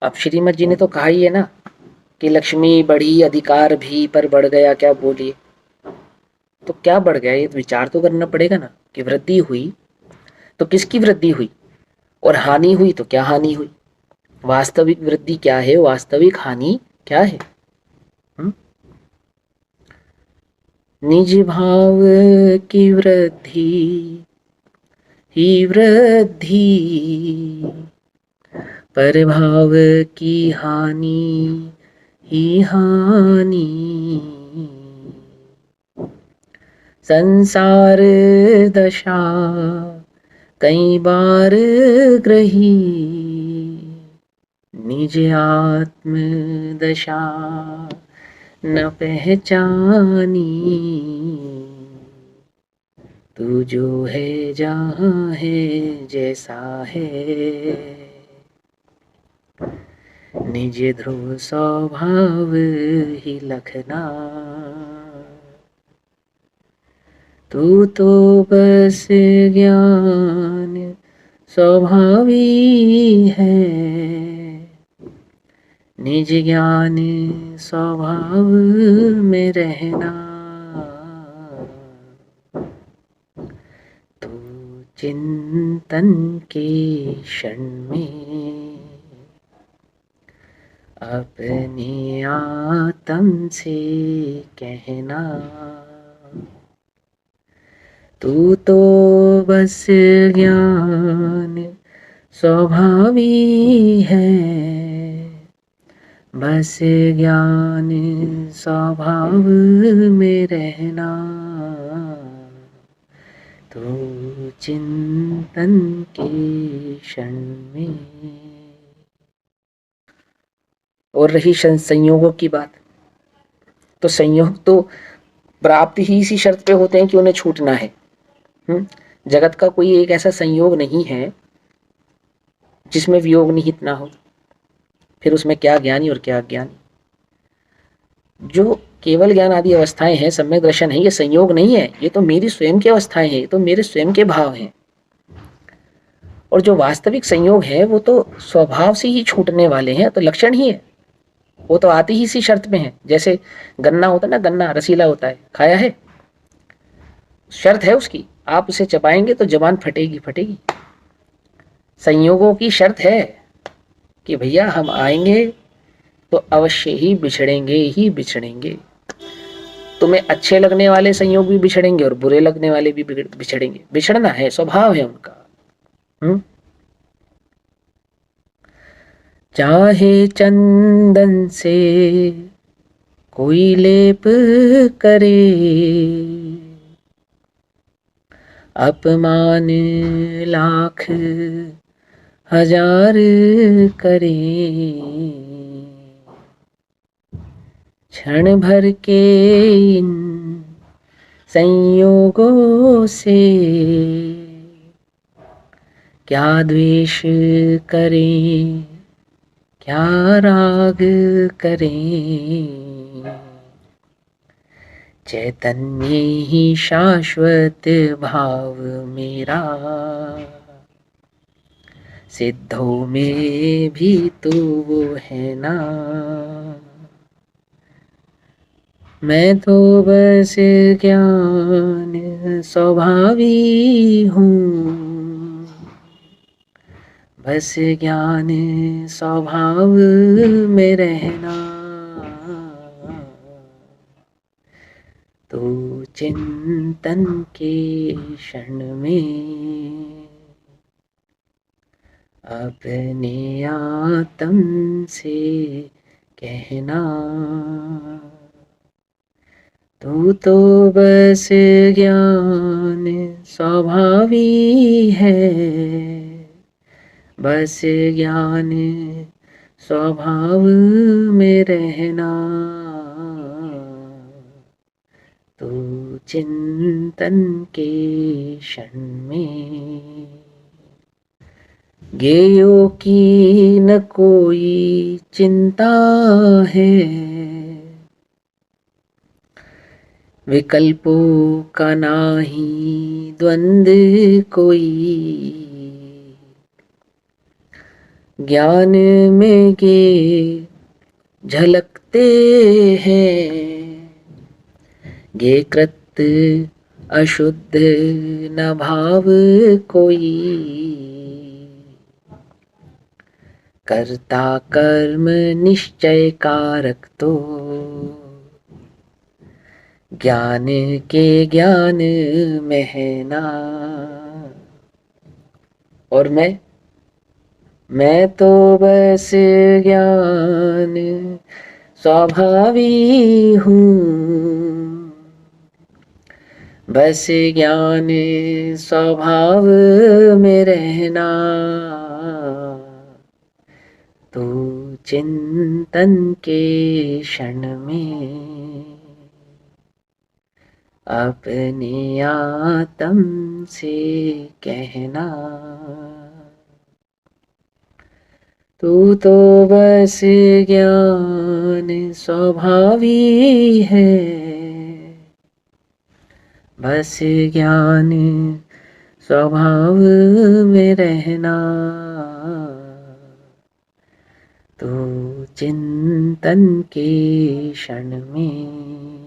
अब श्रीमद जी ने तो कहा ही है ना कि लक्ष्मी बढ़ी अधिकार भी पर बढ़ गया क्या बोलिए। तो क्या बढ़ गया, ये विचार तो करना पड़ेगा ना कि वृद्धि हुई तो किसकी वृद्धि हुई और हानि हुई तो क्या हानि हुई। वास्तविक वृद्धि क्या है, वास्तविक हानि क्या है। हुँ? निज भाव की वृद्धि ही वृद्धि, पर भाव की हानि ही हानि। संसार दशा कई बार ग्रही, निज आत्म दशा न पहचानी। तू जो है जहाँ है जैसा है, निज ध्रुव स्वभाव ही लखना। तू तो बस ज्ञान स्वभावी है, निज ज्ञान स्वभाव में रहना। तू चिंतन के क्षण में अपने आत्म से कहना। तू तो बस ज्ञान स्वभावी है, बस ज्ञान स्वभाव में रहना। तो चिंतन के क्षण में। और रही संयोगों की बात, तो संयोग तो प्राप्त ही इसी शर्त पे होते हैं कि उन्हें छूटना है। जगत का कोई एक ऐसा संयोग नहीं है जिसमें वियोग निहित ना हो। फिर उसमें क्या ज्ञानी और क्या अज्ञानी। जो केवल ज्ञान आदि अवस्थाएं हैं, सम्यक दर्शन है, ये संयोग नहीं है, ये तो मेरी स्वयं की अवस्थाएं हैं, ये तो मेरे स्वयं के भाव हैं। और जो वास्तविक संयोग है वो तो स्वभाव से ही छूटने वाले हैं, तो लक्षण ही है, वो तो आती ही इसी शर्त में है। जैसे गन्ना होता है ना, गन्ना रसीला होता है, खाया है, शर्त है उसकी, आप उसे चबाएंगे तो जबान फटेगी फटेगी। संयोगों की शर्त है कि भैया हम आएंगे तो अवश्य ही बिछड़ेंगे ही बिछड़ेंगे। तुम्हें अच्छे लगने वाले संयोग भी बिछड़ेंगे और बुरे लगने वाले भी बिछड़ेंगे। बिछड़ना है, स्वभाव है उनका। चाहे चंदन से कोई लेप करे, अपमान लाख हजार करे, क्षण भर के इन संयोगों से क्या द्वेष करें, क्या राग करें। चैतन्य ही शाश्वत भाव मेरा, सिद्धों में भी तो वो है ना। मैं तो बस ज्ञान स्वभावी हूँ, बस ज्ञान स्वभाव में रहना। तो चिंतन के क्षण में अपने आत्म से कहना। तू तो बस ज्ञान स्वभावी है, बस ज्ञान स्वभाव में रहना। तो चिंतन के क्षण में ज्ञेयों की न कोई चिंता है, विकल्पों का नाही द्वंद कोई। ज्ञान में ये झलकते हैं, ये कृत अशुद्ध न भाव कोई, कर्ता कर्म निश्चय कारक तो, ज्ञान के ज्ञान में है ना। और मैं तो बस ज्ञान स्वभावी हूँ, बस ज्ञान स्वभाव में रहना, तो चिंतन के क्षण में अपने आत्म से कहना, तू तो बस ज्ञान स्वभावी है, बस ज्ञान स्वभाव में रहना, तो चिंतन के क्षण में